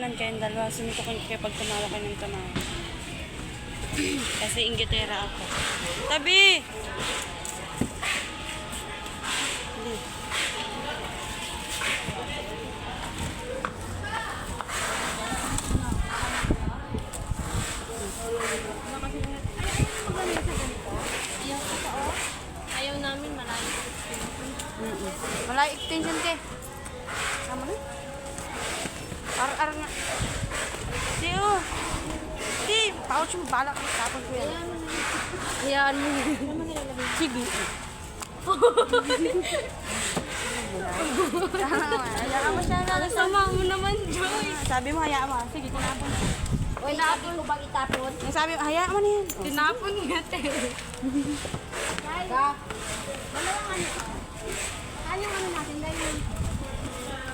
Nan kayong dalawa, sumiko kayo pag tumawa kayo ng tumawa. Kasi inggitera ako. Tabi! Hindi. Ayaw namin malayo. Malayo extension ke. Sama na? Ar nga. Di oh. Di, pouch mo balak ko tapos ko yan. Hayaan mo. Sige. Hayaan mo siya na. Sama mo naman, Joy. Sabi mo hayaan mo. Sige, tinapon. Uy, naapon ko bang itapon? Yung sabi mo hayaan mo na yan. Tinapon nga, te. Ka. Dalawang ano. Ano natin dahil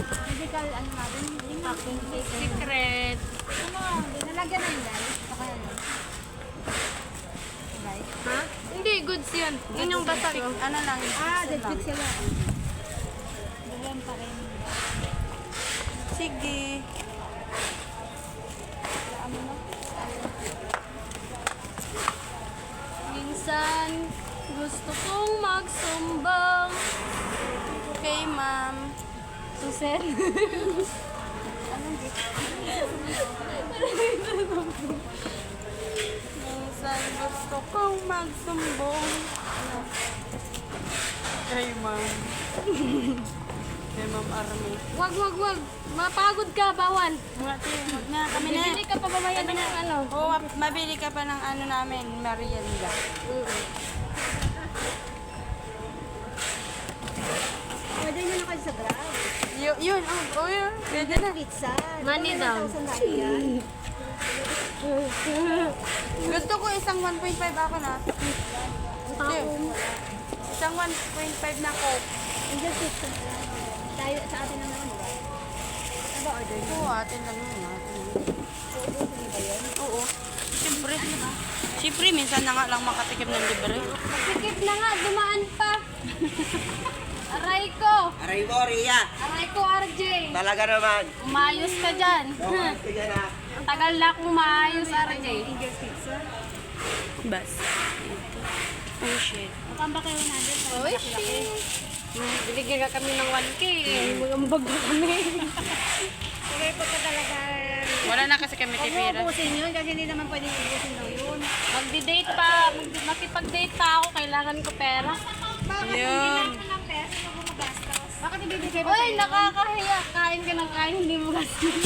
medical ano natin. Packing secret. Ano, nalagyan na yung guys. Baka yan. Guys. Ha? Hindi, goods yan. Yun yung basa ko. Ano lang. Dead fit sila. Dalawang pa rin. Sige. Minsan, gusto kong magsumbang. Okay, ma'am. Susen. Minsan gusto kong magsumbong. Ano? Kay ma'am. Kay ma'am Army. Wag. Mapagod ka, bawal. Mga tiyo, wag na. Kami na. Bibili ka pa mamaya ng ano. Oo, mabili ka pa ng ano namin, merienda. Pwede nyo na kayo sa Grab. Yun, yun. Pwede na. Pizza. Money daw. 1,000 yan. Gusto ko isang 1.5 ako na. Isang 1.5 na coke. Angel pizza. Tayo sa atin naman, di ba? Ano ba order nyo? Oo, atin lang yun. Uubusin nyo ba yun? Oo. Siyempre. Siyempre, minsan na nga lang makatikim ng libre. Sikip na nga, dumaan pa. Aray ko. Aray mo, Ria. Aray ko, RJ. Talaga naman. Umayos ka dyan. Sige na. Ang tagal na akong maayos, RJ. Angel pizza. Bas. Oh, shit. Makamba kayo 100. Oh, shit. Binigyan ka kami ng 1K. Magambag na kami. Okay po ka talaga. Wala na kasi kami Huwag mo tipira. ubusin yun kasi hindi naman pwedeng ubusin daw yun. Magdi-date pa. Makipag-date pa ako. Kailangan ko pera. Yun. ng pesa, huwag mo magastos. Bakit ibibigay mo Uy, nakakahiya. Kain ka ng kain, hindi mo gastos.